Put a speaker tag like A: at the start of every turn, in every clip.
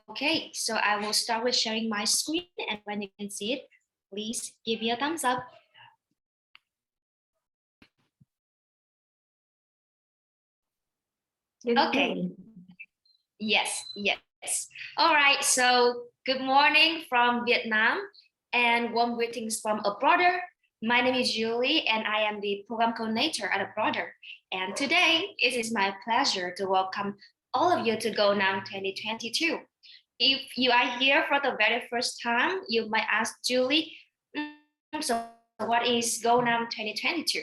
A: Okay, so I will start with sharing my screen, and when you can see it, please give me a thumbs up. Okay. Yes. All right, so good morning from Vietnam and warm greetings from Abroader. My name is Julie and I am the program coordinator at Abroader. And today it is my pleasure to welcome all of you to Go Nam 2022. If you are here for the very first time, you might ask Julie, so what is Go Nam 2022?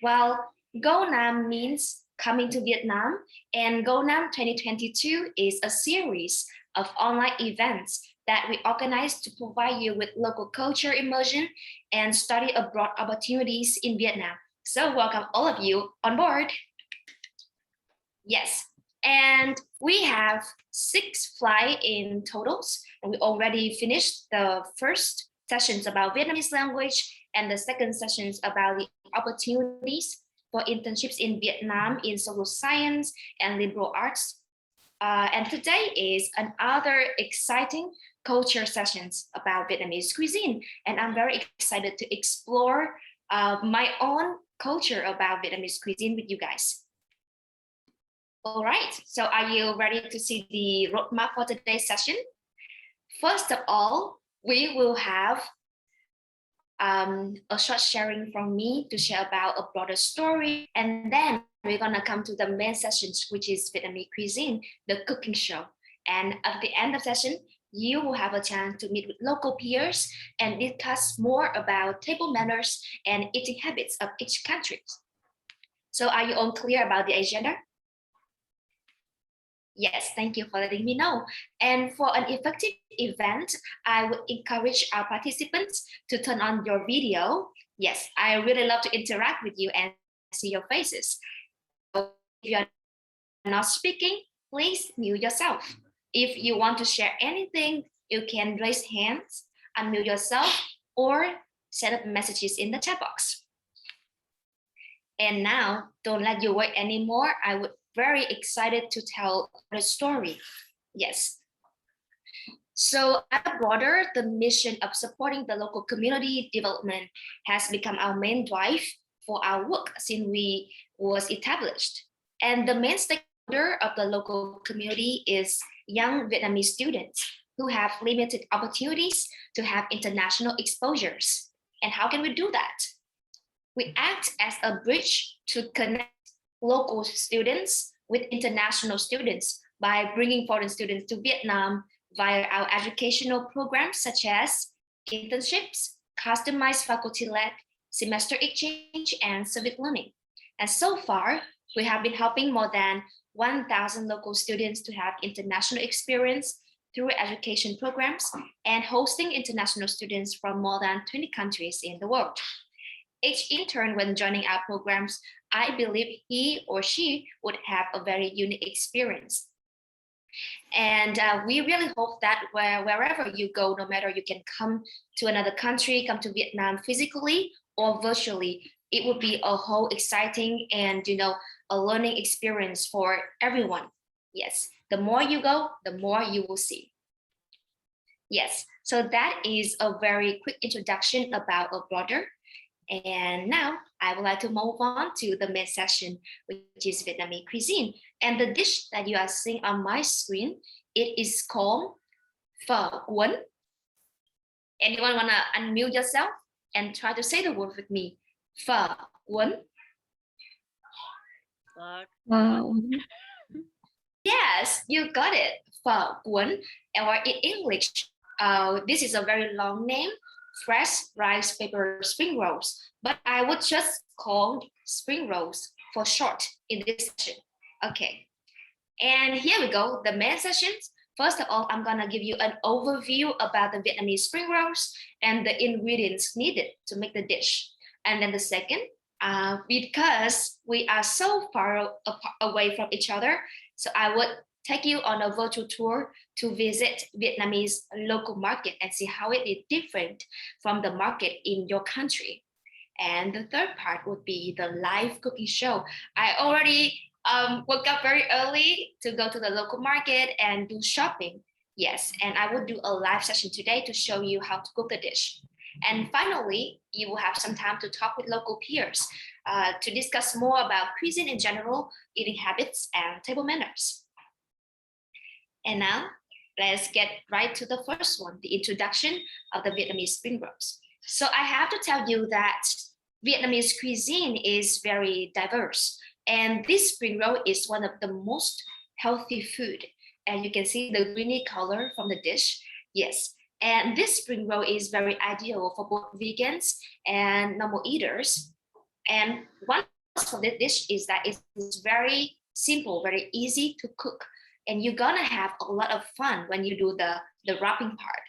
A: Well, Go Nam means coming to Vietnam, and Go Nam 2022 is a series of online events that we organize to provide you with local culture immersion and study abroad opportunities in Vietnam. So welcome all of you on board. Yes, and we have 6 flights in totals, and we already finished the first sessions about Vietnamese language and the second sessions about the opportunities for internships in Vietnam in social science and liberal arts. And today is another exciting culture sessions about Vietnamese cuisine. And I'm very excited to explore my own culture about Vietnamese cuisine with you guys. All right, so are you ready to see the roadmap for today's session? First of all, we will have a short sharing from me to share about a broader story, and then we're gonna come to the main sessions, which is Vietnamese cuisine, the cooking show. And at the end of the session, you will have a chance to meet with local peers and discuss more about table manners and eating habits of each country. So are you all clear about the agenda? Yes, thank you for letting me know. And for an effective event, I would encourage our participants to turn on your video. Yes, I really love to interact with you and see your faces. So if you are not speaking, please mute yourself. If you want to share anything, you can raise hands, unmute yourself, or send up messages in the chat box. And now, don't let you wait anymore. I would very excited to tell the story. Yes. So at Broader, the mission of supporting the local community development has become our main drive for our work since we was established. And the main stakeholder of the local community is young Vietnamese students who have limited opportunities to have international exposures. And how can we do that? We act as a bridge to connect local students with international students by bringing foreign students to Vietnam via our educational programs such as internships, customized faculty-led semester exchange, and civic learning. And so far, we have been helping more than 1,000 local students to have international experience through education programs and hosting international students from more than 20 countries in the world. Each intern, when joining our programs, I believe he or she would have a very unique experience. And we really hope that wherever you go, no matter you can come to another country, come to Vietnam physically or virtually, it would be a whole exciting and a learning experience for everyone. Yes, the more you go, the more you will see. Yes, so that is a very quick introduction about Abroader. And now I would like to move on to the main session, which is Vietnamese cuisine. And the dish that you are seeing on my screen, it is called Pho Cuon. Anyone wanna unmute yourself and try to say the word with me? Pho Cuon.
B: Wow.
A: Yes, you got it. Pho Cuon, or in English, this is a very long name. Fresh rice paper spring rolls, but I would just call spring rolls for short in this session. Okay, and here we go, the main sessions. First of all, I'm gonna give you an overview about the Vietnamese spring rolls and the ingredients needed to make the dish. And then the second, because we are so far away from each other, so I would take you on a virtual tour to visit Vietnamese local market and see how it is different from the market in your country. And the third part would be the live cooking show. I already woke up very early to go to the local market and do shopping. Yes, and I will do a live session today to show you how to cook the dish. And finally, you will have some time to talk with local peers to discuss more about cuisine in general, eating habits, and table manners. And now, let's get right to the first one, the introduction of the Vietnamese spring rolls. So I have to tell you that Vietnamese cuisine is very diverse, and this spring roll is one of the most healthy food. And you can see the greeny color from the dish. Yes, and this spring roll is very ideal for both vegans and normal eaters. And one plus for this dish is that it's very simple, very easy to cook, and you're gonna have a lot of fun when you do the wrapping part.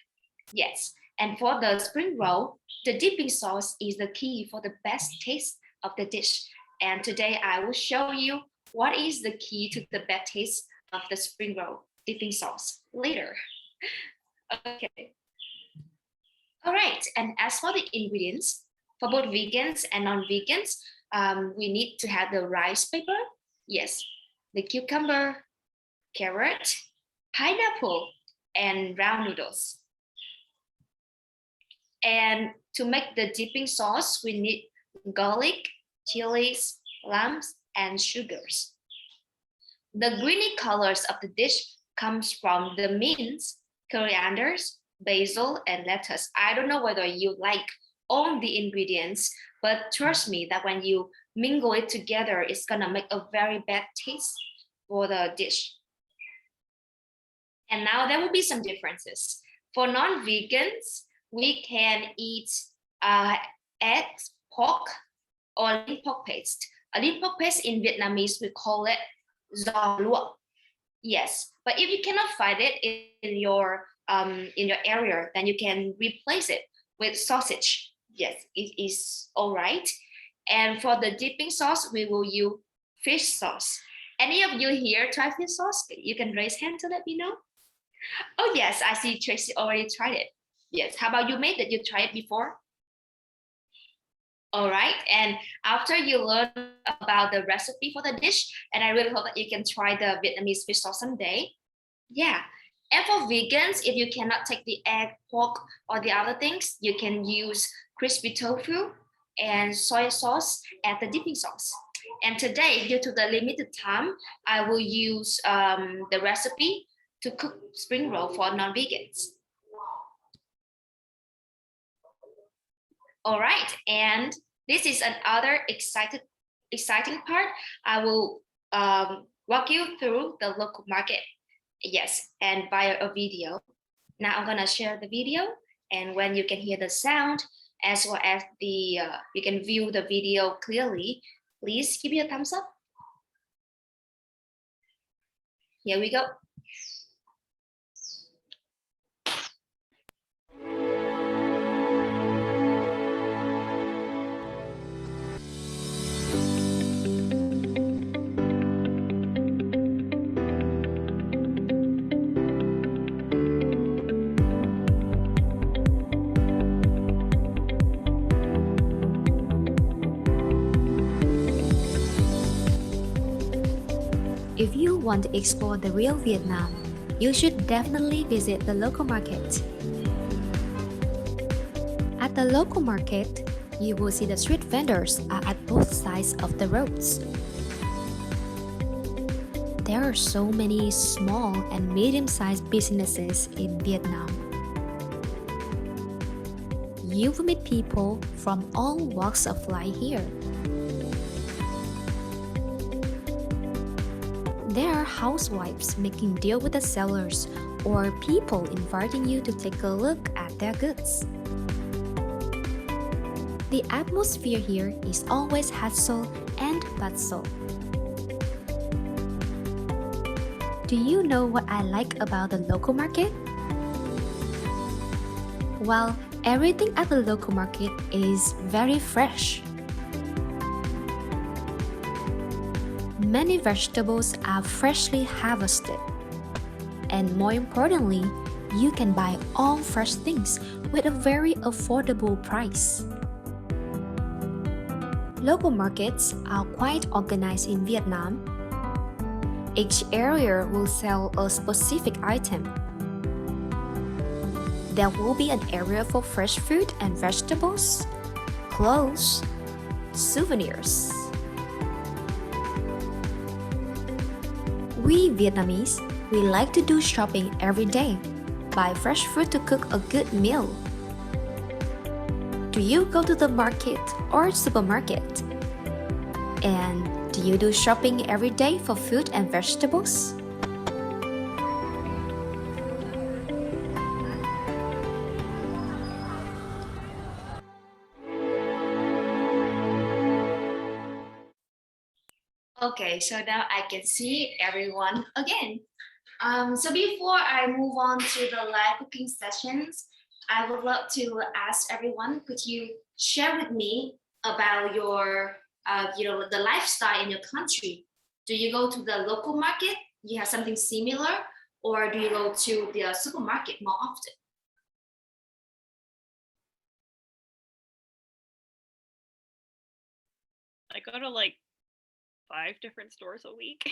A: Yes, and for the spring roll, the dipping sauce is the key for the best taste of the dish. And today I will show you what is the key to the best taste of the spring roll dipping sauce later. Okay. All right, and as for the ingredients, for both vegans and non-vegans, we need to have the rice paper, yes, the cucumber, carrot, pineapple, and round noodles. And to make the dipping sauce, we need garlic, chilies, limes, and sugars. The greeny colors of the dish comes from the mints, corianders, basil, and lettuce. I don't know whether you like all the ingredients, but trust me that when you mingle it together, it's gonna make a very bad taste for the dish. And now there will be some differences. For non-vegans, we can eat eggs, pork, or lean pork paste. A lean pork paste in Vietnamese, we call it giò luộc. Yes, but if you cannot find it in your area, then you can replace it with sausage. Yes, it is all right. And for the dipping sauce, we will use fish sauce. Any of you here try fish sauce? You can raise hand to let me know. Oh yes, I see Tracy already tried it. Yes, how about you, mate? Did you try it before? All right, and after you learn about the recipe for the dish, and I really hope that you can try the Vietnamese fish sauce someday. Yeah, and for vegans, if you cannot take the egg, pork, or the other things, you can use crispy tofu and soy sauce as the dipping sauce. And today, due to the limited time, I will use the recipe to cook spring roll for non-vegans. All right, and this is another exciting part. I will walk you through the local market. Yes, and via a video. Now I'm gonna share the video, and when you can hear the sound, as well as the you can view the video clearly, please give me a thumbs up. Here we go.
B: If you want to explore the real Vietnam, you should definitely visit the local market. At the local market, you will see the street vendors are at both sides of the roads. There are so many small and medium-sized businesses in Vietnam. You will meet people from all walks of life here. There are housewives making deal with the sellers or people inviting you to take a look at their goods. The atmosphere here is always hustle and bustle. Do you know what I like about the local market? Well, everything at the local market is very fresh. Many vegetables are freshly harvested. And more importantly, you can buy all fresh things with a very affordable price. Local markets are quite organized in Vietnam. Each area will sell a specific item. There will be an area for fresh fruit and vegetables, clothes, souvenirs. We Vietnamese, we like to do shopping every day. Buy fresh fruit to cook a good meal. Do you go to the market or supermarket? And do you do shopping every day for food and vegetables?
A: Okay, so now I can see everyone again. So before I move on to the live cooking sessions, I would love to ask everyone, could you share with me about your, the lifestyle in your country? Do you go to the local market? You have something similar, or do you go to the supermarket more often?
C: I go to like 5 different stores a week.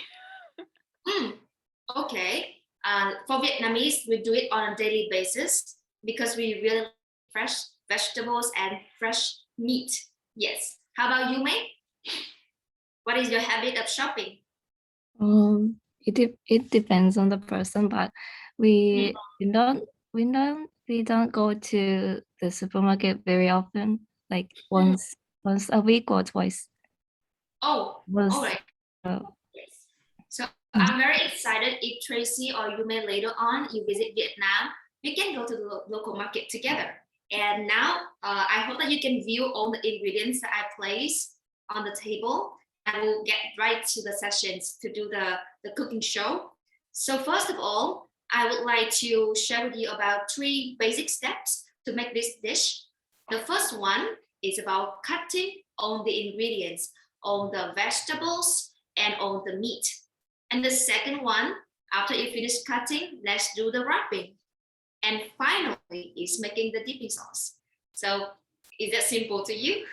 A: Okay. For Vietnamese, we do it on a daily basis because we really like fresh vegetables and fresh meat. Yes. How about you, May? What is your habit of shopping?
D: It depends on the person, but we don't go to the supermarket very often, like once a week or twice.
A: Oh,
D: Was
A: all right.
D: uh,
A: Yes. So I'm very excited if Tracy or you may later on you visit Vietnam, we can go to the local market together. And now I hope that you can view all the ingredients that I place on the table. I will get right to the sessions to do the cooking show. So first of all, I would like to share with you about 3 basic steps to make this dish. The first one is about cutting all the ingredients, all the vegetables, and all the meat. And the second one, after you finish cutting, let's do the wrapping. And finally is making the dipping sauce. So is that simple to you?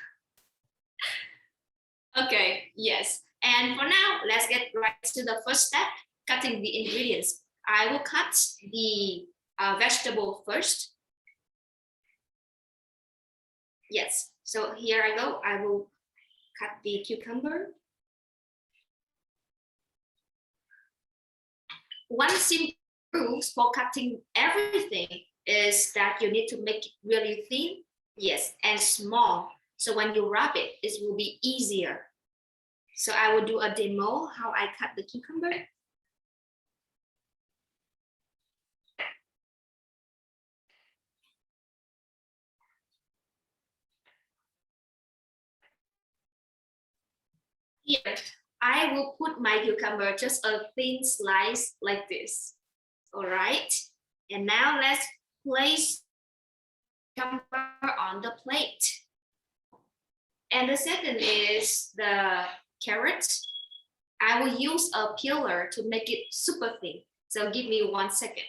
A: Okay, yes. And for now, let's get right to the first step, cutting the ingredients. I will cut the vegetable first. Yes, so here I go. I will cut the cucumber. One simple rule for cutting everything is that you need to make it really thin, yes, and small. So when you wrap it, it will be easier. So I will do a demo how I cut the cucumber. Here, I will put my cucumber just a thin slice like this. All right. And now let's place cucumber on the plate. And the second is the carrot. I will use a peeler to make it super thin. So give me 1 second.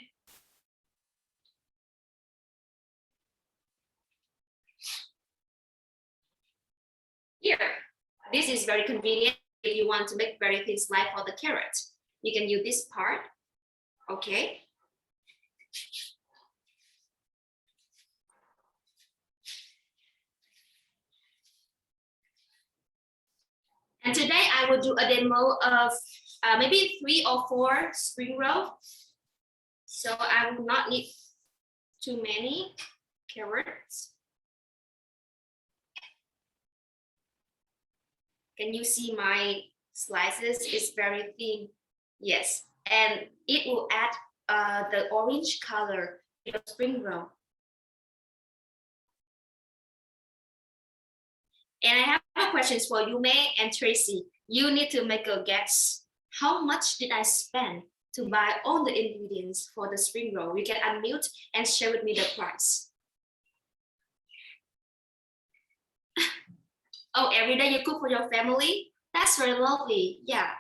A: Here, this is very convenient if you want to make very thin slice for the carrot. You can use this part, okay? And today I will do a demo of maybe 3 or 4 spring roll. So I will not need too many carrots. Can you see my slices? It's very thin. Yes, and it will add the orange color to the spring roll. And I have a questions for you, May and Tracy. You need to make a guess. How much did I spend to buy all the ingredients for the spring roll? You can unmute and share with me the price. Oh, every day you cook for your family? That's very lovely. Yeah.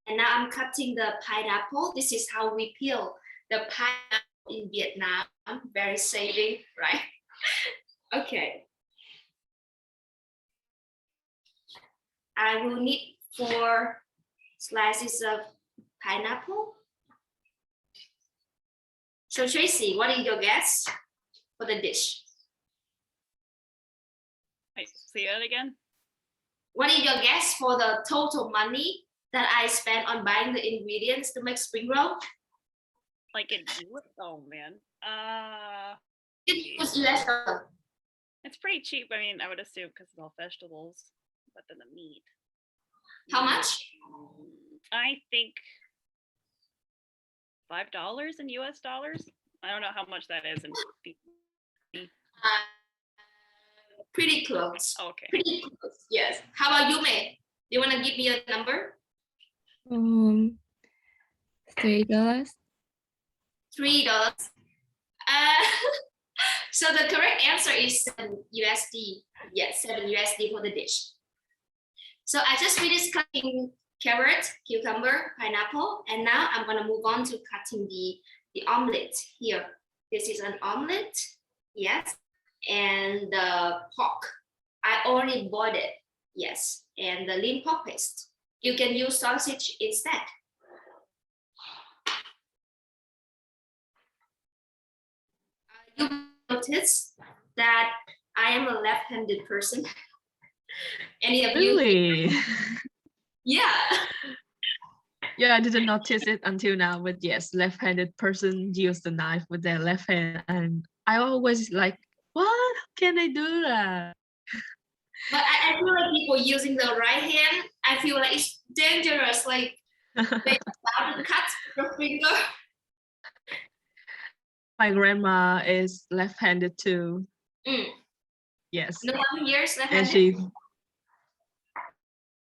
A: And now I'm cutting the pineapple. This is how we peel the pineapple in Vietnam. Very saving, right? Okay. I will need 4 slices of pineapple. So Tracy, what is your guess for the dish?
C: Wait, say that again.
A: What is your guess for the total money that I spent on buying the ingredients to make spring roll?
C: Like in oh man.
A: It's US dollar.
C: It's pretty cheap. I mean, I would assume because it's all vegetables, but then the meat.
A: How much?
C: I think $5 in US dollars. I don't know how much that is in.
A: Pretty close.
C: Okay.
A: Pretty close. Yes. How about you, May? Do you want to give me a number?
D: $3.
A: $3. So the correct answer is 7 USD. Yes, 7 USD for the dish. So I just finished cutting carrot, cucumber, pineapple, and now I'm gonna move on to cutting the omelet here. This is an omelet, yes, and the pork. I already boiled it, yes, and the lean pork paste. You can use sausage instead. You notice that I am a left-handed person. Any of you?
E: Really?
A: Yeah.
E: Yeah, I didn't notice it until now, but yes, left-handed person use the knife with their left hand, and I always like, what? Can I do that?
A: But I feel like people using the right hand, I feel like it's dangerous. Like they about to cut your finger.
E: My grandma is left-handed too.
A: Mm.
E: Yes,
A: No one here is
E: and
A: left-handed.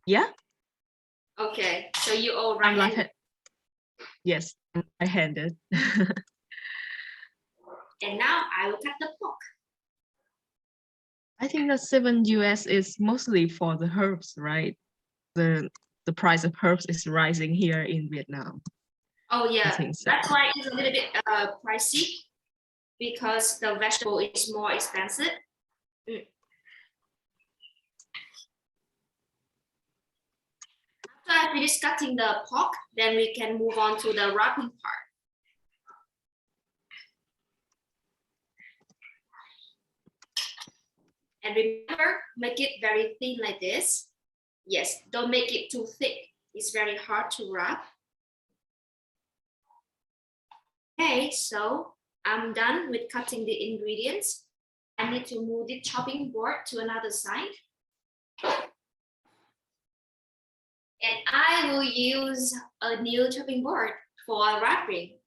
E: Yeah,
A: Okay, so you all
E: I'm
A: right-handed.
E: yes, I'm right-handed.
A: And now I will cut the pork.
E: I think that 7 US is mostly for the herbs, right? The price of herbs is rising here in Vietnam.
A: Oh
E: I
A: yeah,
E: think so.
A: that's why it's a little bit pricey because the vegetable is more expensive. Mm. After I finish cutting the pork, then we can move on to the wrapping part. And remember, make it very thin like this. Yes, don't make it too thick. It's very hard to wrap. Okay, so I'm done with cutting the ingredients. I need to move the chopping board to another side. And I will use a new chopping board for wrapping.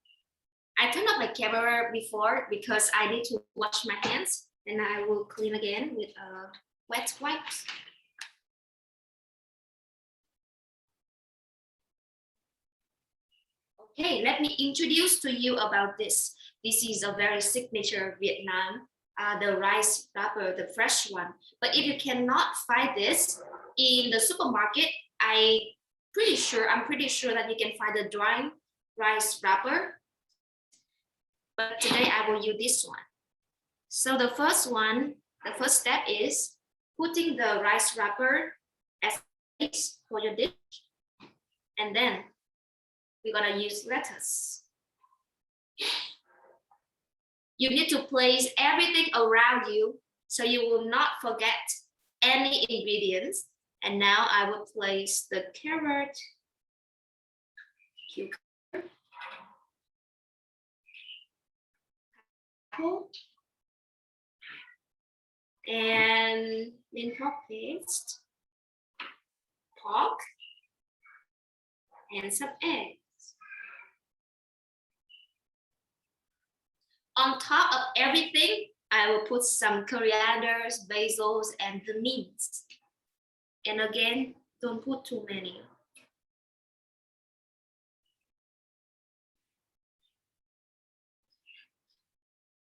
A: I turned off my camera before because I need to wash my hands, and I will clean again with wet wipes. Okay, let me introduce to you about this. This is a very signature Vietnam, the rice wrapper, the fresh one. But if you cannot find this in the supermarket, I'm pretty sure that you can find the dry rice wrapper. But today I will use this one. So the first step is putting the rice wrapper as base for your dish. And then we're gonna use lettuce. You need to place everything around you so you will not forget any ingredients. And now I will place the carrot, cucumber, apple, and lean pork paste, pork, and some eggs. On top of everything, I will put some corianders, basils, and the mints. And again, don't put too many.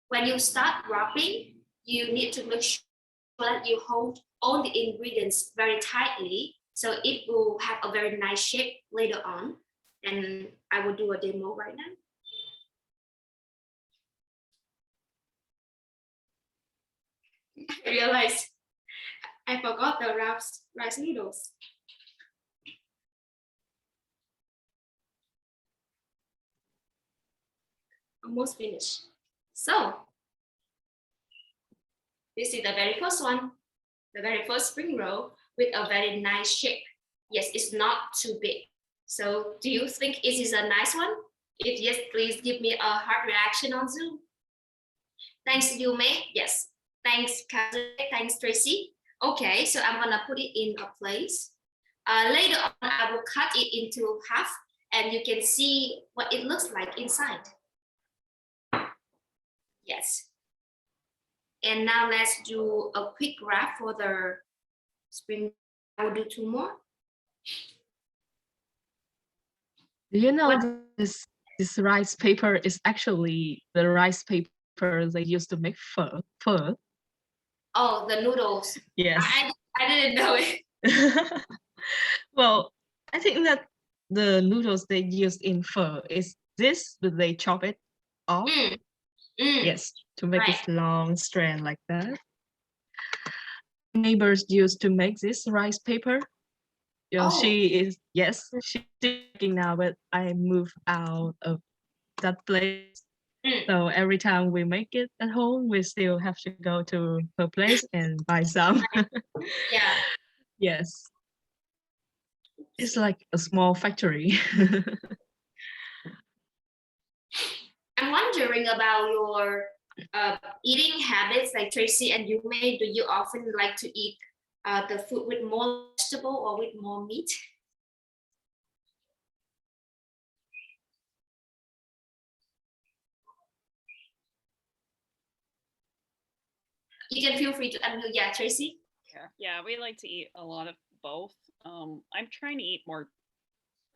A: When you start wrapping, you need to make sure that you hold all the ingredients very tightly so it will have a very nice shape later on. And I will do a demo right now. I realized I forgot the rice noodles. Almost finished. So this is the very first one, the very first spring roll with a very nice shape. Yes, it's not too big. So do you think it is a nice one? If yes, please give me a heart reaction on Zoom. Thanks, Yume. Yes. Thanks, Kaze. Thanks, Tracy. Okay, so I'm gonna put it in a place. Later on, I will cut it into half and you can see what it looks like inside. Yes. And now let's do a quick wrap for the spring. I will do 2 more.
E: Do you know
A: What?
E: this rice paper is actually the rice paper they used to make pho?
A: Oh, the noodles.
E: Yes.
A: I didn't know it.
E: Well, I think that the noodles they use in pho is this, but they chop it off. Yes, to make
A: Right.
E: this long strand like that. Neighbors used to make this rice paper. You know,
A: Oh.
E: she's working now, but I moved out of that place. So every time we make it at home, we still have to go to her place and buy some.
A: Yeah.
E: Yes. It's like a small factory.
A: I'm wondering about your eating habits, like Tracy and Yume. Do you often like to eat the food with more vegetable or with more meat? You can feel free to unmute. Yeah, Tracy.
C: Yeah, we like to eat a lot of both. I'm trying to eat more,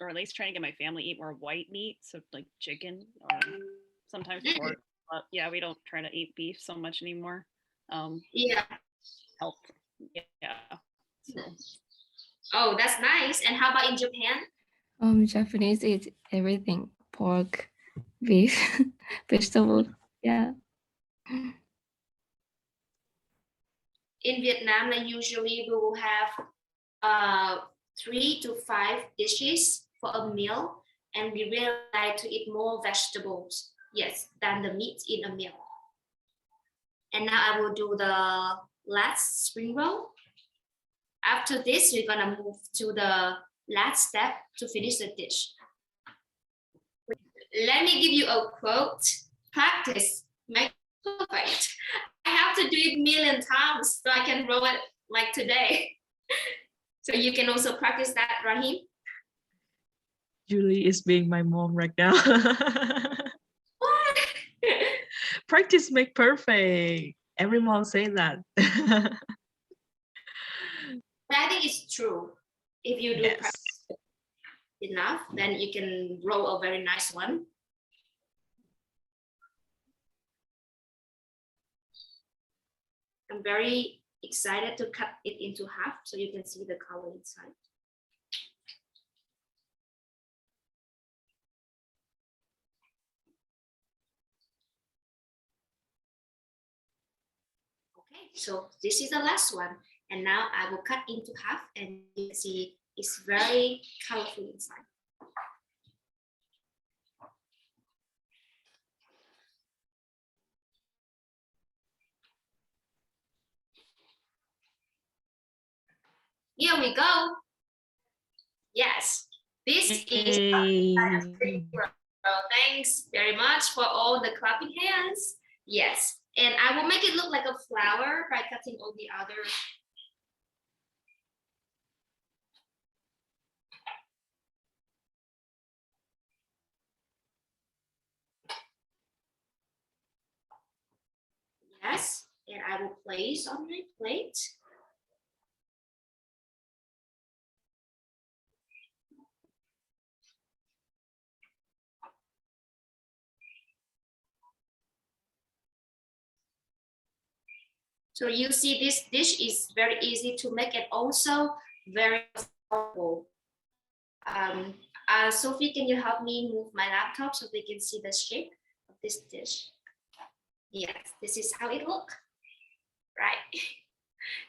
C: or at least trying to get my family eat more white meat, so like chicken or sometimes pork. But yeah, we don't try to eat beef so much anymore.
A: Yeah.
C: Health. Yeah. So.
A: Oh, that's nice. And how about in Japan?
D: Japanese eat everything: pork, beef, vegetables. Yeah.
A: In Vietnam, like usually we will have 3 to 5 dishes for a meal, and we really like to eat more vegetables, yes, than the meat in a meal. And now I will do the last spring roll. After this, we're gonna move to the last step to finish the dish. Let me give you a quote: practice makes perfect. I have to do it a million times so I can roll it like today. So you can also practice that, Rahim.
E: Julie is being my mom right now.
A: What?
E: Practice make perfect. Every mom say that.
A: I think it's true. If you do practice enough, then you can roll a very nice one. I'm very excited to cut it into half so you can see the color inside. Okay, so this is the last one. And now I will cut into half and you can see it's very colorful inside. Here we go. Yes, this is thanks very much for all the clapping hands. Yes, and I will make it look like a flower by cutting all the other. Yes, and I will place on my plate. So you see this dish is very easy to make and also very affordable. Sophie, can you help me move my laptop so they can see the shape of this dish? Yes, this is how it looks, right?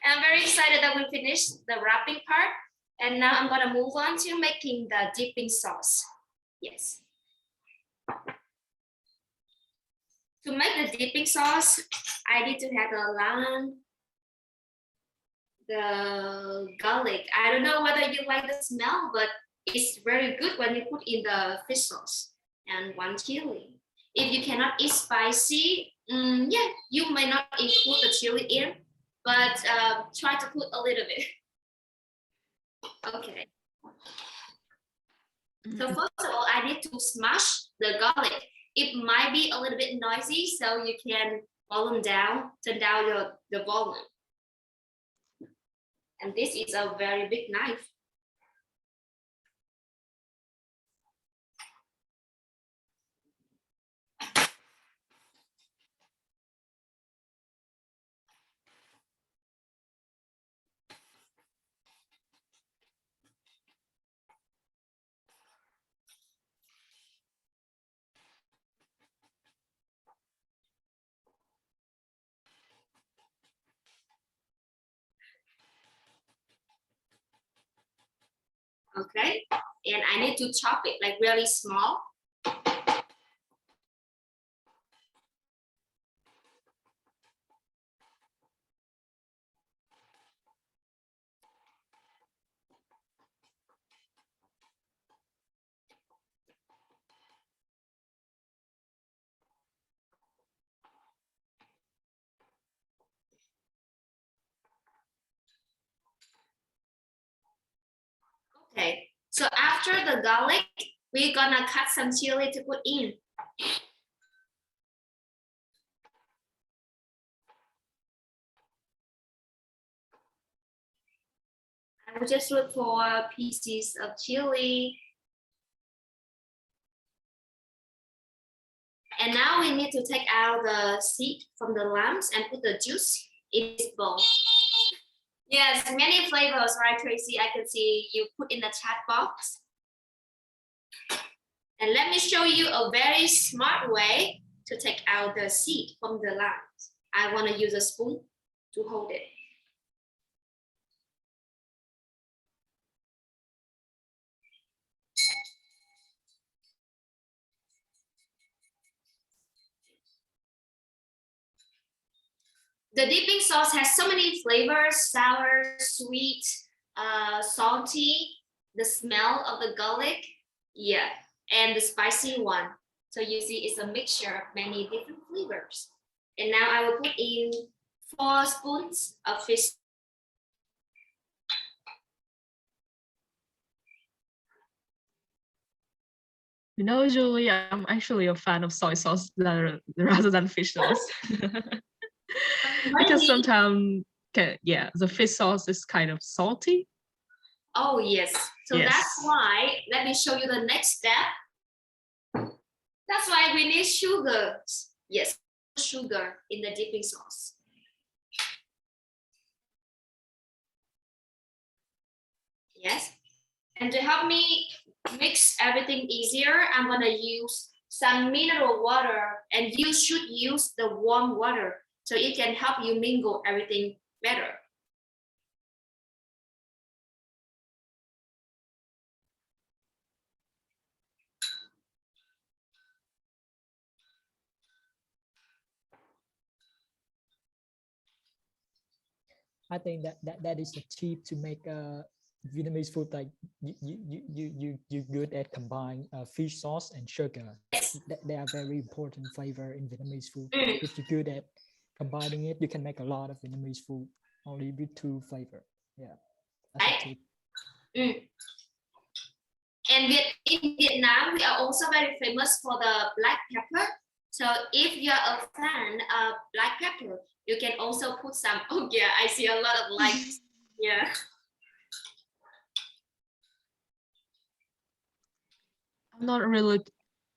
A: And I'm very excited that we finished the wrapping part. And now I'm gonna move on to making the dipping sauce. Yes. To make the dipping sauce, I need to have the garlic. I don't know whether you like the smell, but it's very good when you put in the fish sauce. And 1 chili. If you cannot eat spicy, yeah, you may not include the chili in, but try to put a little bit. Okay. So first of all, I need to smash the garlic. It might be a little bit noisy, so you can turn down the volume. And this is a very big knife. Okay, and I need to chop it like really small. Okay, so after the garlic, we're gonna cut some chili to put in. I will just look for pieces of chili. And now we need to take out the seed from the limes and put the juice in this bowl. Yes, many flavors, right, Tracy? I can see you put in the chat box. And let me show you a very smart way to take out the seed from the limes. I want to use a spoon to hold it. The dipping sauce has so many flavors: sour, sweet, salty, the smell of the garlic, yeah, and the spicy one. So you see it's a mixture of many different flavors. And now I will put in 4 spoons of fish.
E: You know, Julie, I'm actually a fan of soy sauce rather than fish sauce. Because sometimes, the fish sauce is kind of salty.
A: Oh, yes. So
E: Yes.
A: that's why, let me show you the next step. That's why we need sugar. Yes, sugar in the dipping sauce. Yes. And to help me mix everything easier, I'm going to use some mineral water, and you should use the warm water so it can help you mingle everything better.
F: I think that is the tip to make Vietnamese food. Like you good at combine fish sauce and sugar.
A: Yes.
F: They are very important flavor in Vietnamese food. If you're good at combining it, you can make a lot of Vietnamese food only with 2 flavor. Yeah, that's a tip.
A: And in Vietnam, we are also very famous for the black pepper. So if you're a fan of black pepper, you can also put some. Oh yeah, I see a lot of likes. Yeah.
E: I'm not really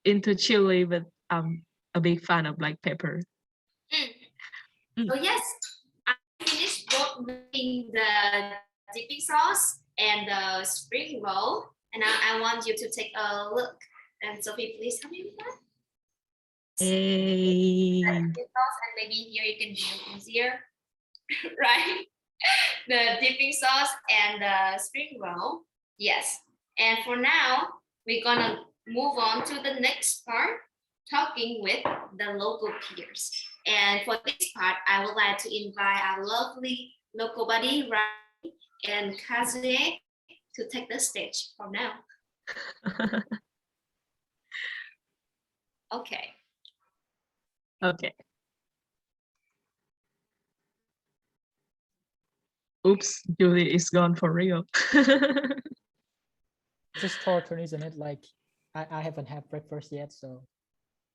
E: into chili, but I'm a big fan of black pepper.
A: So yes, I finished both making the dipping sauce and the spring roll. And now I want you to take a look. And Sophie, please help me with that.
E: Hey.
A: And maybe here you can do it easier, right? The dipping sauce and the spring roll. Yes. And for now, we're gonna move on to the next part. talking with the local peers. And for this part, I would like to invite our lovely local buddy, Ryan and Kazuye, to take the stage from now. Okay.
E: Okay. Oops, Julie is gone for real.
F: Just our turn, isn't it? Like I haven't had breakfast yet, so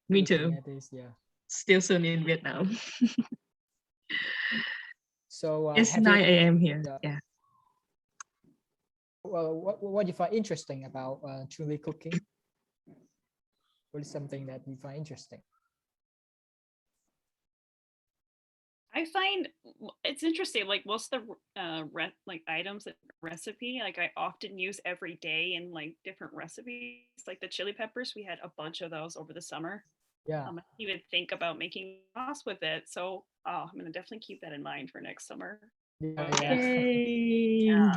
E: Me
F: looking
E: too.
F: at this, yeah.
E: Still soon in Vietnam.
F: So
E: It's
F: have
E: 9
F: you,
E: a.m. here.
F: Yeah.
E: Yeah.
F: well, what you find interesting about truly cooking? What is something that you find interesting?
C: I find it's interesting. Like most of the like items and recipe, like I often use every day in like different recipes. Like the chili peppers, we had a bunch of those over the summer.
F: Yeah.
C: I didn't even think about making sauce with it. So I'm gonna definitely keep that in mind for next summer.
F: Yeah.
E: Yay.
F: Yeah.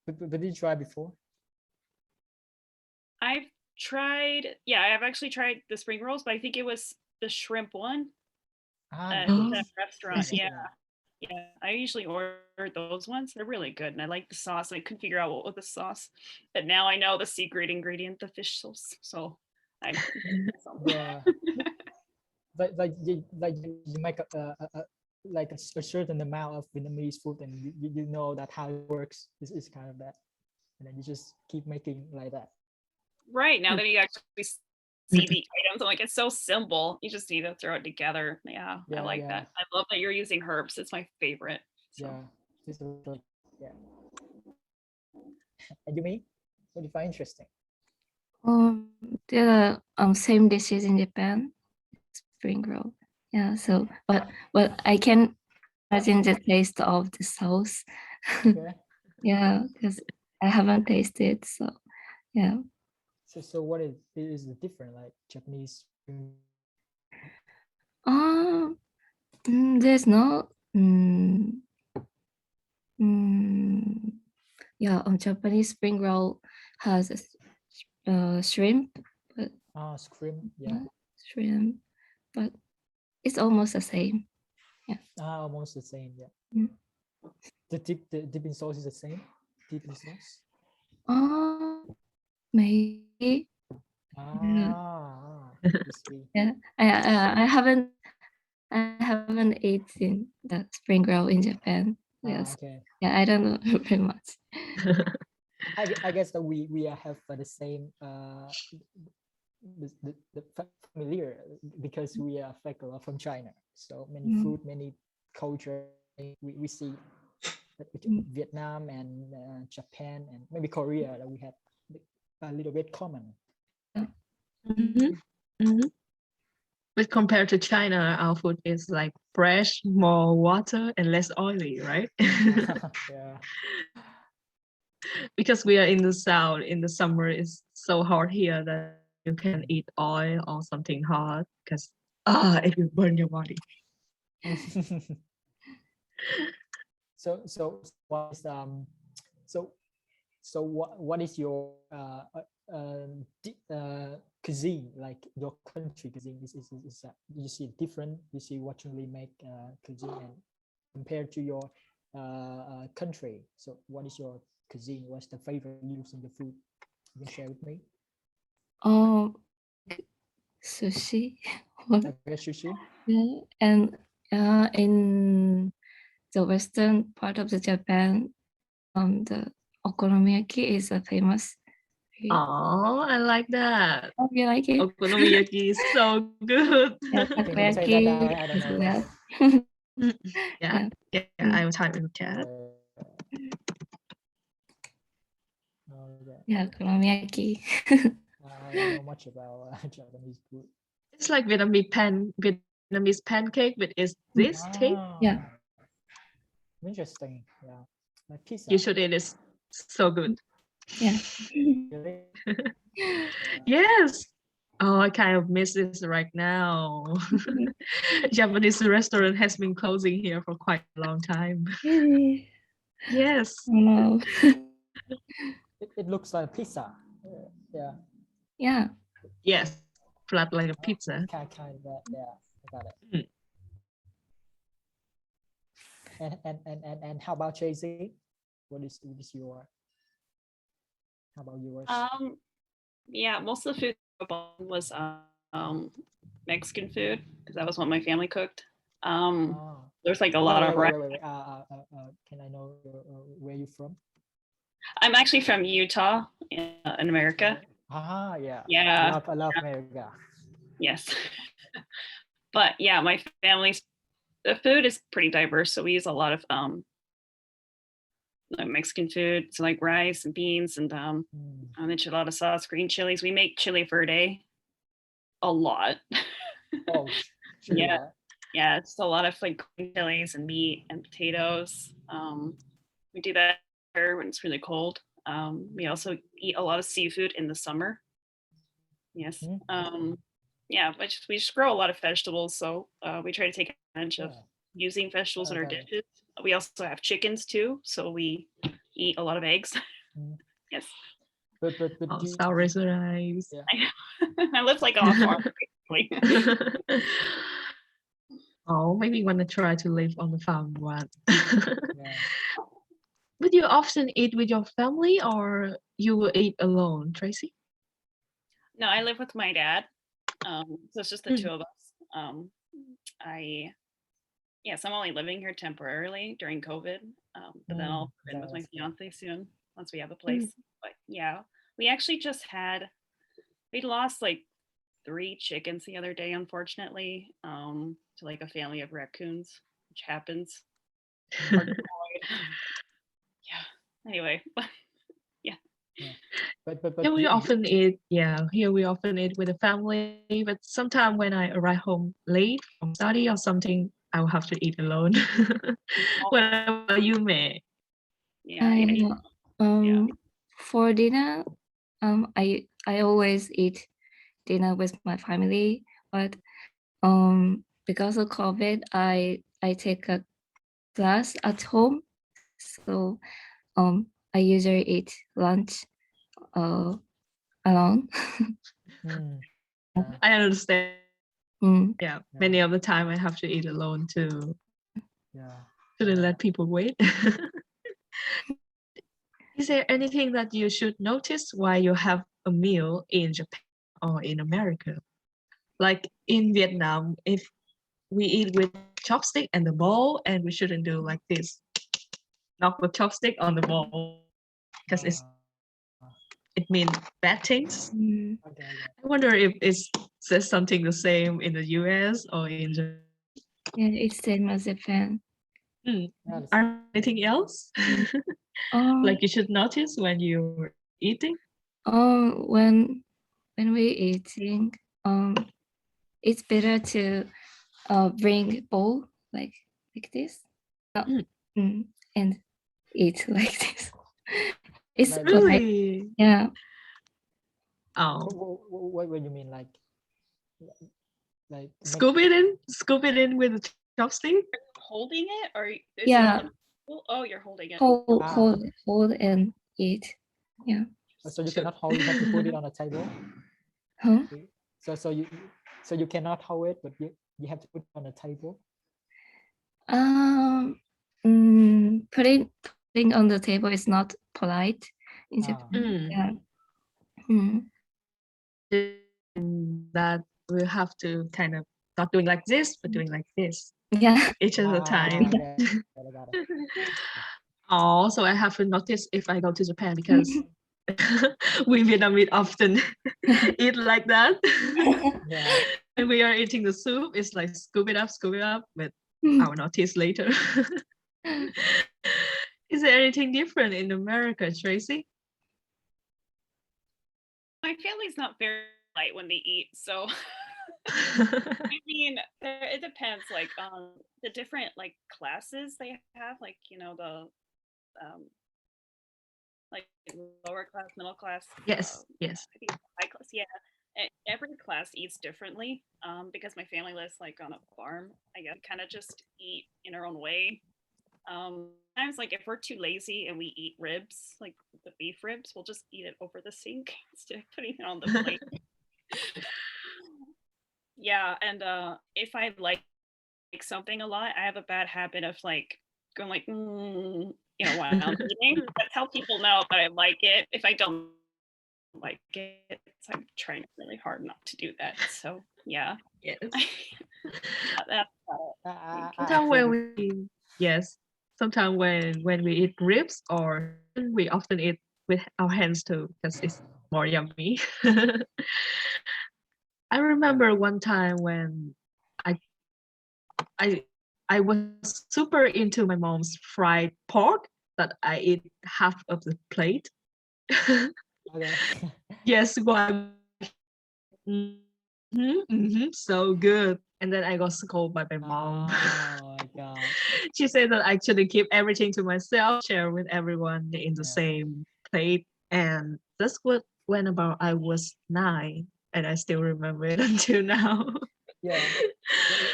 F: But did you try before?
C: I've tried, I've actually tried the spring rolls, but I think it was the shrimp one at
F: nice.
C: that restaurant.
F: Yeah.
C: Yeah. I usually order those ones. They're really good, and I like the sauce. I couldn't figure out what was the sauce, but now I know the secret ingredient, the fish sauce. So I
F: Yeah. like you make like a certain amount of Vietnamese food, and you know that how it works is kind of that, and then you just keep making like that.
C: Right, now that you actually see the items, I'm like, it's so simple. You just need to throw it together. Yeah, I like that. I love that you're using herbs. It's my favorite. So.
F: Yeah. Yeah. And you mean, what do you find interesting?
D: There are same dishes in Japan, spring roll. Yeah. So, but I can imagine the taste of the sauce.
F: Okay.
D: Yeah, because I haven't tasted. So, yeah.
F: So what is the different like Japanese?
D: There's no. Yeah, Japanese spring roll has shrimp, but
F: Shrimp. Yeah.
D: shrimp, but it's almost the same. Yeah.
F: Almost the same. Yeah.
D: Mm.
F: The dipping sauce is the same. Dipping sauce.
D: Maybe. Yeah. I haven't eaten that spring roll in Japan. Yes.
F: Okay.
D: Yeah, I don't know very much.
F: I guess that we have the same the familiar, because we are from China. So many food, many culture we see. Vietnam and Japan and maybe Korea, that we have a little bit common.
E: But compared to China, our food is like fresh, more water, and less oily, right?
F: Yeah.
E: Because we are in the south, in the summer, it's so hot here that you can eat oil or something hot because it will burn your body.
F: So what is what is your cuisine, like your country cuisine? Is you see different? You see what you really make cuisine and compared to your country. So what is your cuisine? What's the favorite you use in the food? You can share with me.
D: Sushi.
F: Sushi.
D: Yeah, and in the western part of the Japan, the okonomiyaki is a famous.
E: Oh, I like that.
D: Oh, you like it?
E: Okonomiyaki is so good.
D: Yeah, takoyaki.
F: I don't know.
E: Yeah, I will type in the chat.
D: Yeah, okonomiyaki.
F: I don't know much about Japanese food.
E: It's like Vietnamese pancake, but it's this tape.
D: Yeah.
F: Interesting. Yeah. Like pizza.
E: You should eat it. It's so good.
D: Yeah.
E: Yes. Oh, I kind of miss this right now. Japanese restaurant has been closing here for quite a long time.
D: Really?
E: Yes.
D: Oh, no.
F: It looks like pizza. Yeah.
D: Yeah.
E: Yes, flat like a pizza.
F: Kind of that. Yeah, I got it.
E: Mm.
F: And how about Tracy? What is your? How about yours?
C: Yeah, most of the food was Mexican food because that was what my family cooked. There's like a lot of
F: wait. Can I know where you're from?
C: I'm actually from Utah in America.
F: Yeah.
C: Yeah.
F: I love America.
C: Yes. But yeah, my family's the food is pretty diverse, so we use a lot of like Mexican food, so like rice and beans and enchilada sauce, green chilies. We make chili verde a lot.
F: Oh, sure.
C: Yeah, it's a lot of like green chilies and meat and potatoes. We do that when it's really cold. We also eat a lot of seafood in the summer. Yes. Yeah, we just grow a lot of vegetables, so we try to take advantage of using vegetables in our dishes. We also have chickens too, so we eat a lot of eggs. Yes.
F: But
E: sour rice.
C: Yeah. I live like on a farm, basically.
E: Oh, maybe want to try to live on the farm one.
F: Yeah.
E: Would you often eat with your family or you will eat alone, Tracy?
C: No, I live with my dad. So it's just the two of us. So I'm only living here temporarily during COVID. But then I'll move in with my fiance soon once we have a place. But yeah, we actually we lost like 3 chickens the other day, unfortunately, to like a family of raccoons, which happens. Yeah. Anyway, yeah.
F: But
E: here we often eat. Yeah, here we often eat with the family. But sometimes when I arrive home late from study or something, I will have to eat alone. What about you, May?
C: Yeah.
D: For dinner, I always eat dinner with my family, but because of COVID, I take a class at home, so I usually eat lunch alone.
E: I understand.
D: Mm.
E: Yeah, many of the time I have to eat alone too. Shouldn't let people wait. Is there anything that you should notice while you have a meal in Japan or in America? Like in Vietnam, if we eat with chopstick and the bowl, and we shouldn't do like this, knock the chopstick on the bowl, because it means bad things. I wonder if it says something the same in the US or in Japan.
D: Yeah, it's same as Japan.
E: Are anything else like you should notice when you're eating?
D: When we eating, it's better to bring bowl like this, and eat like this. It's
E: really
D: yeah.
E: Oh,
F: what do you mean, like
E: scoop it in with a chopstick?
C: Holding it or
D: Yeah.
C: Oh, you're holding it.
D: Hold and eat. Yeah.
F: So you cannot hold. You have to put it on a table.
D: Huh?
F: So you cannot hold it, but you have to put it on a table.
D: Putting on the table is not polite in Japan. Yeah.
E: That we'll have to kind of not doing like this, but doing like this.
D: Yeah.
E: Each at a time. Oh, so I have to notice if I go to Japan because we Vietnamese often eat like that. When we are eating the soup, it's like scoop it up, but I will notice later. Is there anything different in America, Tracy?
C: My family's not very light when they eat, so I mean, it depends. Like the different like classes they have, like the like lower class, middle class.
E: Yes.
C: I think high class. Yeah, every class eats differently. Because my family lives like on a farm, I guess kind of just eat in our own way. Sometimes like if we're too lazy and we eat ribs, like the beef ribs, we'll just eat it over the sink instead of putting it on the plate. Yeah, and if I like something a lot, I have a bad habit of like going like, while I'm eating. That's how people know that I like it. If I don't like it, I'm trying really hard not to do that. So yeah,
E: Yes.
C: yeah, that's about it.
E: Sometimes
F: feel
E: when we yes, sometimes when we eat ribs or chicken, we often eat with our hands too because it's more yummy. I remember one time when I I I was super into my mom's fried pork that I eat half of the plate.
F: okay.
E: Yes, why? So good. And then I got scolded by my mom.
F: Oh my god.
E: She said that I shouldn't keep everything to myself, share with everyone in the
F: Yeah.
E: same plate. And that's what when about I was 9, and I still remember it until now.
F: Yeah.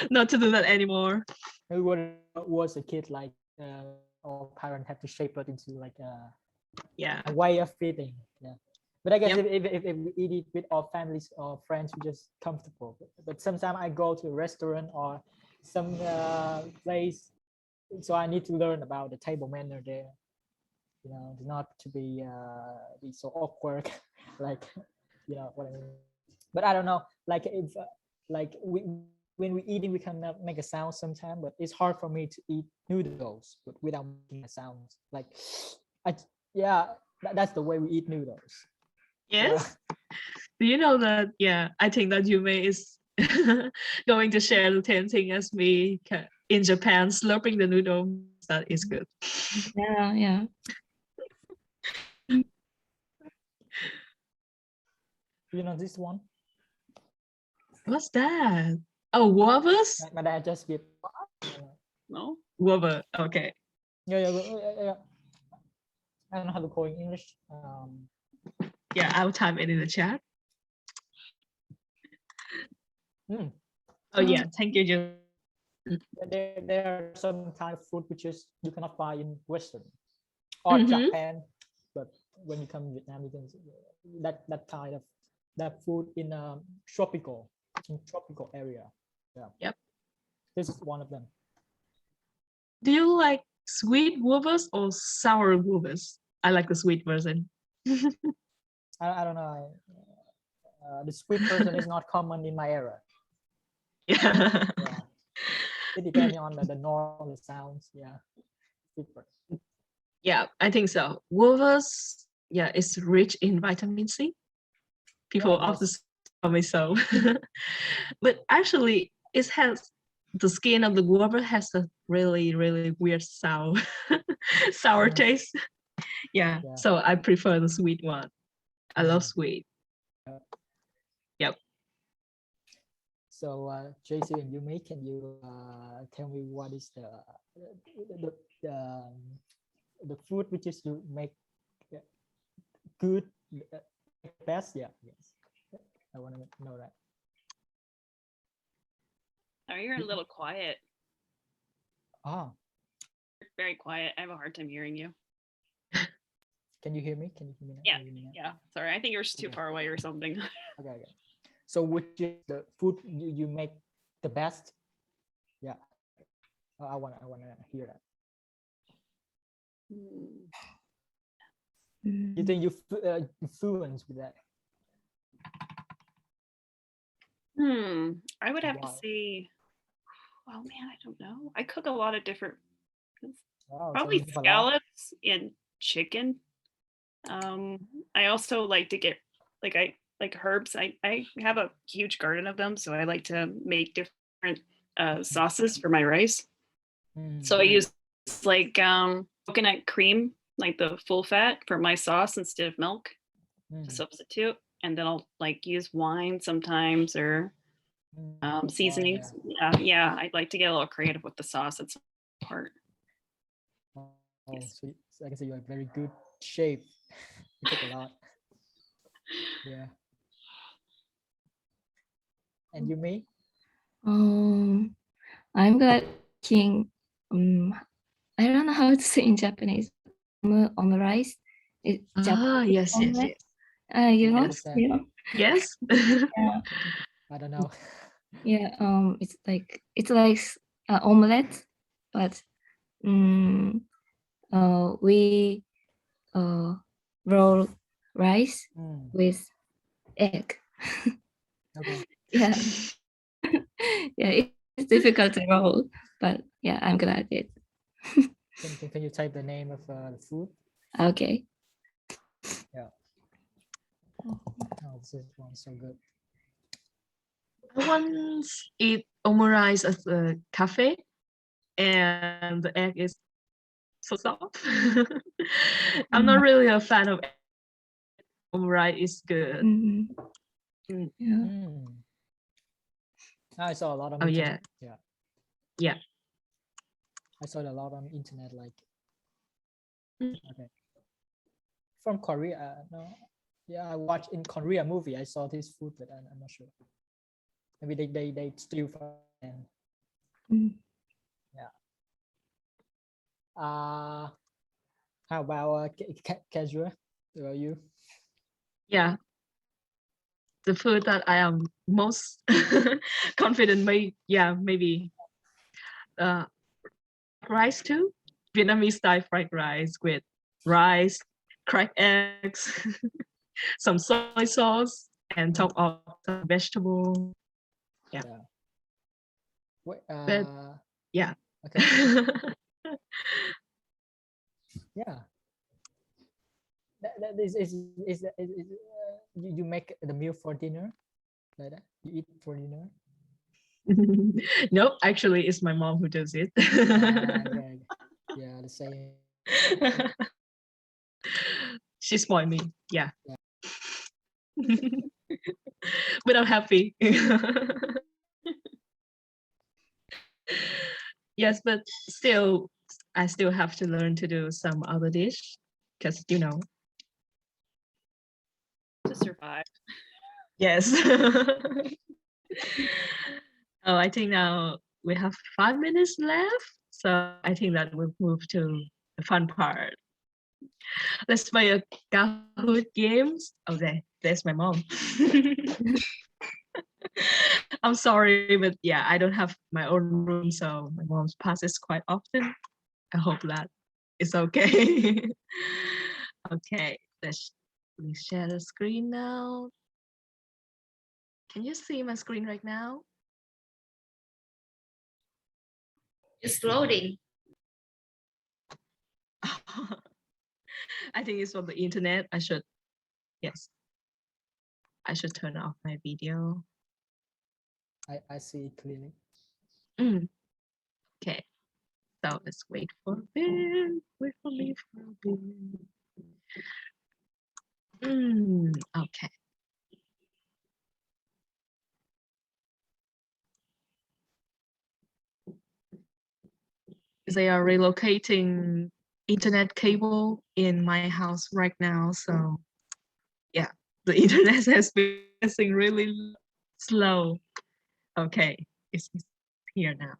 E: Not to do that anymore.
F: Maybe when I was a kid, like our parents have to shape it into like
E: Yeah.
F: a way of feeding. Yeah. But I guess
E: Yep.
F: if we eat it with our families or friends, we just comfortable. But sometimes I go to a restaurant or some place, so I need to learn about the table manner there. Not to be so awkward, like what I mean. But I don't know, like if like we when we eating, we cannot make a sound sometimes, but it's hard for me to eat noodles but without making a sound. Like, I yeah, that's the way we eat noodles.
E: Yes. Do you know that? Yeah, I think that Yume is going to share the same thing as me in Japan, slurping the noodle. That is good.
D: Yeah.
F: You know this one?
E: What's that? Oh, wovers?
F: My dad just give.
C: No,
E: Wover. Okay.
F: Yeah. I don't know how to call in English.
E: Yeah, I'll type it in the chat. Oh yeah, thank you, Jun.
F: There are some kind of food which is you cannot find in Western or Japan, but when you come to Vietnam, you can that kind of that food in tropical area. Yeah.
E: Yep.
F: This is one of them.
E: Do you like sweet wovers or sour wovers? I like the sweet version.
F: I don't know. The sweet version is not common in my area.
E: Yeah.
F: Yeah. It depends on the normal sounds. Yeah. Different.
E: Yeah, I think so. Wovers, yeah, it's rich in vitamin C. People
F: Yeah,
E: often tell me so. But actually, it has the skin of the guava has a really, really weird sour taste. Yeah, so I prefer the sweet one. I love sweet. Yep.
F: So, JC and Yumi, can you tell me what is the food which is you make good, best? Yeah, yes. I want to know that.
C: oh, you're a little quiet.
F: Ah,
C: Very quiet. I have a hard time hearing you.
F: can you hear me? Can you hear me now?
C: Yeah,
F: Can you hear me now?
C: yeah. Sorry, I think you're just too
F: Okay.
C: far away or something.
F: Okay. So, which is the food you make the best? Yeah, I want to hear that. You think you fluent with that?
C: I would have to
F: Wow.
C: say, oh man, I don't know. I cook a lot of different,
F: Wow, so
C: probably
F: you have a lot.
C: scallops and chicken. I also like to get I like herbs. I have a huge garden of them, so I like to make different sauces for my rice. So I use like coconut cream, like the full fat for my sauce instead of milk to substitute. And then I'll like use wine sometimes or seasonings. Yeah, I'd like to get a little creative with the sauce. That's part.
F: Oh, so I can say you're in very good shape. You cook a lot. Yeah. And you, me?
D: I'm glad cooking. I don't know how to say in Japanese. On the rice. It's
E: Yes.
D: you know.
F: Understand.
E: Yes.
D: Yeah.
F: I don't know.
D: Yeah, it's like omelette, but we roll rice
F: Mm,
D: with egg.
F: okay.
D: Yeah, yeah, it's difficult to roll, but yeah, I'm good at it.
F: Can you type the name of the food?
D: Okay.
F: Oh, this is one so good.
E: I once eat omurice at a cafe, and the egg is so soft. I'm not really a fan of omurice. Is good.
D: Mhm.
E: Mm.
D: Yeah.
F: I saw a lot on
E: Oh
F: internet.
E: yeah,
F: Yeah,
E: yeah.
F: I saw a lot on internet. Like,
E: Mm.
F: okay, from Korea. No, yeah, I watched in Korea movie. I saw this food, but I'm not sure. Maybe they steal from and
D: Mm.
F: yeah. How about casual? What about you?
E: Yeah, the food that I am most confident maybe uh rice too. Vietnamese style fried rice with rice, cracked eggs, some soy sauce, and top of some vegetable. Yeah.
F: Wait,
E: But yeah.
F: okay, yeah. That you make the meal for dinner like that. You eat for dinner.
E: Nope, actually it's my mom who does it.
F: Yeah, yeah, the same.
E: She spoiled me. Yeah.
F: Yeah.
E: But I'm happy. Yes, but still I still have to learn to do some other dish because
C: To survive.
E: yes. Oh, I think now we have 5 minutes left. So I think that we'll move to the fun part. Let's play a Kahoot games. Oh, there's my mom. I'm sorry, but yeah, I don't have my own room, so my mom passes quite often. I hope that it's okay. Okay, please share the screen now. Can you see my screen right now?
A: It's loading.
E: I think it's from the internet. Yes, I should turn off my video.
F: I see it clearly.
E: Okay, so let's wait for a bit. Wait for me for a bit. Okay. They are relocating internet cable in my house right now, so yeah, the internet has been passing really slow. Okay, it's here now.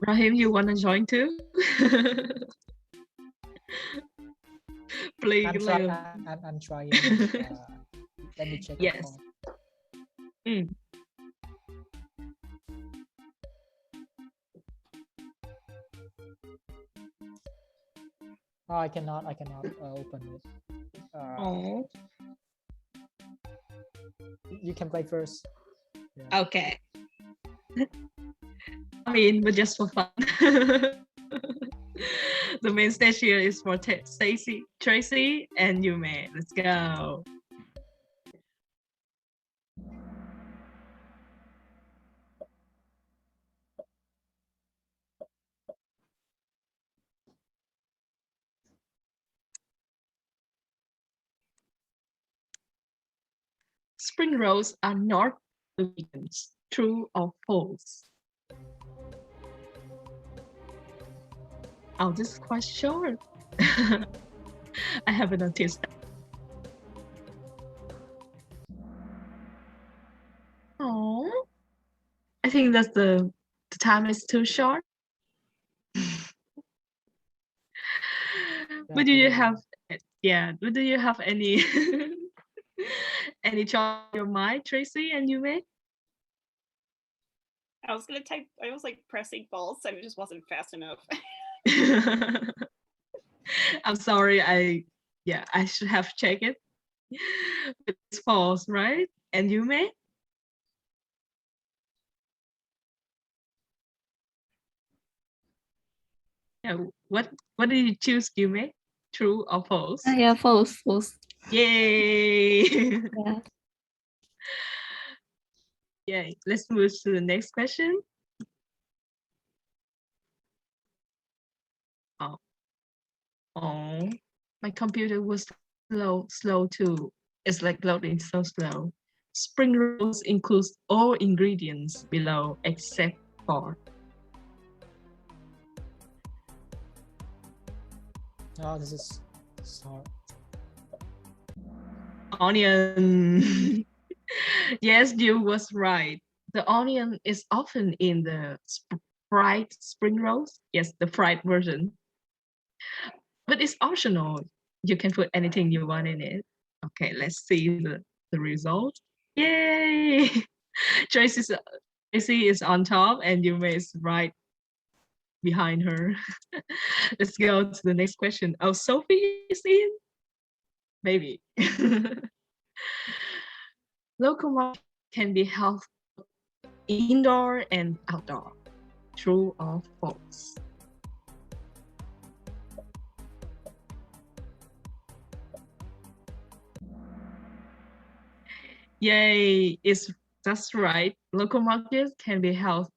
E: Rahim, you want to join too? Play
F: I'm
E: like
F: trying. I'm trying. Let me check the
E: yes.
F: call. Oh, I cannot open it.
E: Oh,
F: You can play first.
E: okay. I mean, but just for fun. The main stage here is for Stacy, Tracy, and Yume. Let's go. Spring rolls are not vegans. True or false? Oh, this is quite short. I haven't noticed that. Oh, I think that's the time is too short. But do you have but do you have any any choice in your mind, Tracy and Yume?
C: I was gonna type. I was like pressing false, and it just wasn't fast enough.
E: I'm sorry. I should have checked it. It's false, right? And Yume? Yeah. What did you choose, Yume? True or false?
D: Yeah, false.
E: Yay!
D: Yeah.
E: Yeah. Let's move to the next question. Oh, my computer was slow too. It's like loading so slow. Spring rolls includes all ingredients below except for
F: This is hard.
E: onion. Yes, you was right. The onion is often in the fried spring rolls. Yes, the fried version. But it's optional. You can put anything you want in it. Okay, let's see the result. Yay! Tracy is on top and Yume is right behind her. Let's go to the next question. Oh, Sophie is in? Maybe. Local market can be held indoor and outdoor. True or false? Yay, that's right. Local markets can be held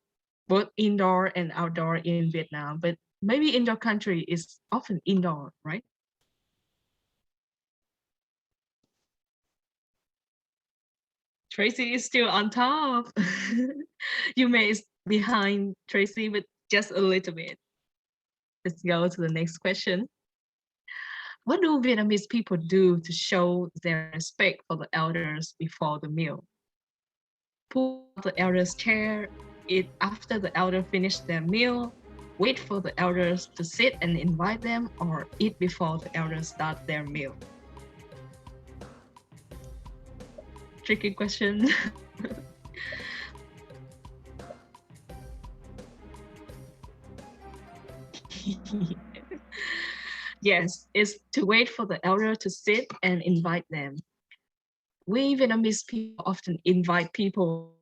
E: both indoor and outdoor in Vietnam, but maybe in your country is often indoor, right? Tracy is still on top. Yume is behind Tracy, but just a little bit. Let's go to the next question. What do Vietnamese people do to show their respect for the elders before the meal? Pull out the elders' chair, eat after the elder finished their meal, wait for the elders to sit and invite them, or eat before the elders start their meal? Tricky question. Yes, it's to wait for the elder to sit and invite them. We Vietnamese people often invite people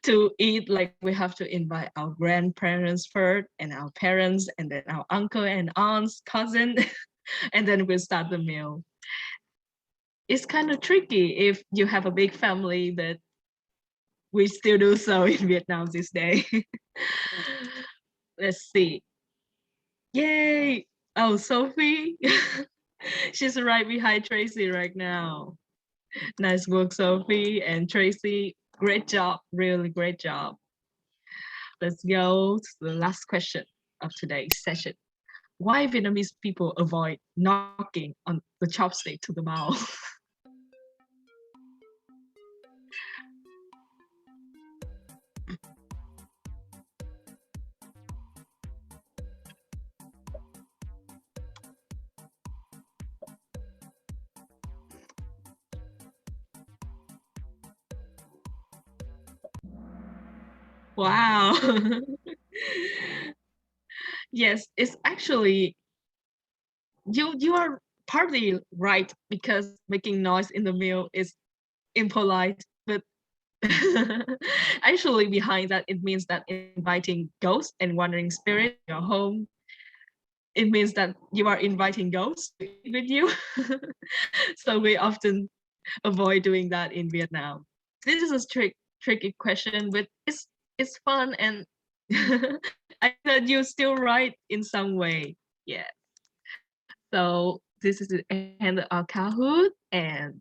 E: to eat, like we have to invite our grandparents first and our parents and then our uncle and aunts, cousin, and then we'll start the meal. It's kind of tricky if you have a big family, that we still do so in Vietnam this day. Let's see. Yay! Oh, Sophie. She's right behind Tracy right now. Nice work, Sophie and Tracy. Great job, really great job. Let's go to the last question of today's session. Why Vietnamese people avoid knocking on the chopstick to the mouth? Wow. Yes, it's actually, you are partly right, because making noise in the meal is impolite, but actually behind that it means that inviting ghosts and wandering spirits in your home. it means that you are inviting ghosts to eat with you. So we often avoid doing that in Vietnam. This is a tricky question, but it's fun, and I thought you're still right in some way. Yeah. So this is the end of our Kahoot, and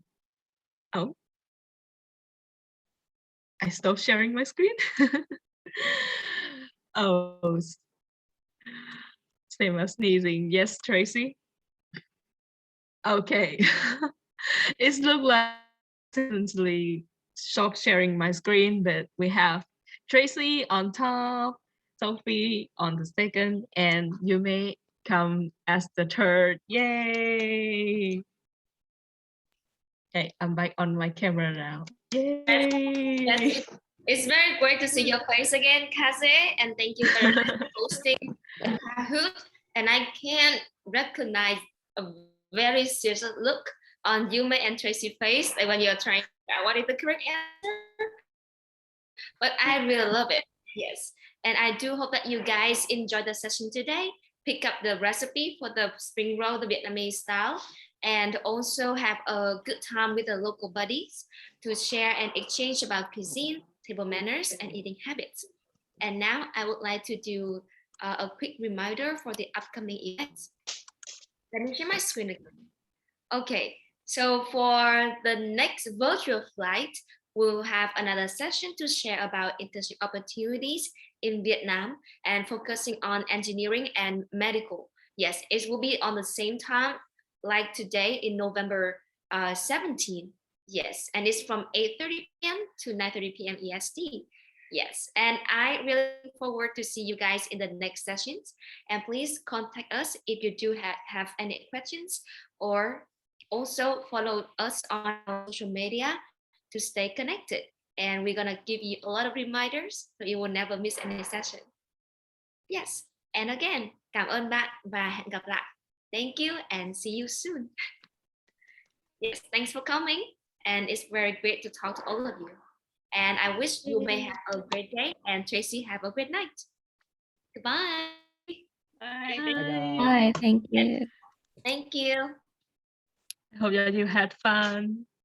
E: oh, I stopped sharing my screen. Oh, same as sneezing. Yes, Tracy. Okay. It looks like accidentally stop sharing my screen, but we have Tracy on top, Sophie on the second, and you may come as the third. Yay! Okay, I'm back on my camera now. Yay!
A: Yes, it's very great to see your face again, Kaze, and thank you very much for hosting the Kahoot. And I can recognize a very serious look on Yume and Tracy's face like when you're trying to figure out what is the correct answer. But I really love it. Yes. And I do hope that you guys enjoyed the session today. Pick up the recipe for the spring roll, the Vietnamese style, and also have a good time with the local buddies to share and exchange about cuisine, table manners, and eating habits. And now I would like to do a quick reminder for the upcoming events. Let me share my screen again. Okay, so for the next virtual flight, we'll have another session to share about internship opportunities in Vietnam and focusing on engineering and medical. Yes, it will be on the same time like today in November 17. Yes, and it's from 8:30 p.m. to 9:30 p.m. EST. Yes, and I really look forward to see you guys in the next sessions. And please contact us if you do have any questions, or also follow us on our social media to stay connected. And we're gonna give you a lot of reminders so you will never miss any session. Yes, and again, cảm ơn bạn và hẹn gặp lại. Thank you and see you soon. Yes, thanks for coming. And it's very great to talk to all of you. And I wish you may have a great day and Tracy have a great night. Goodbye.
C: Bye.
F: Bye guys.
D: Bye. Thank you.
A: Thank you.
E: I hope that you had fun.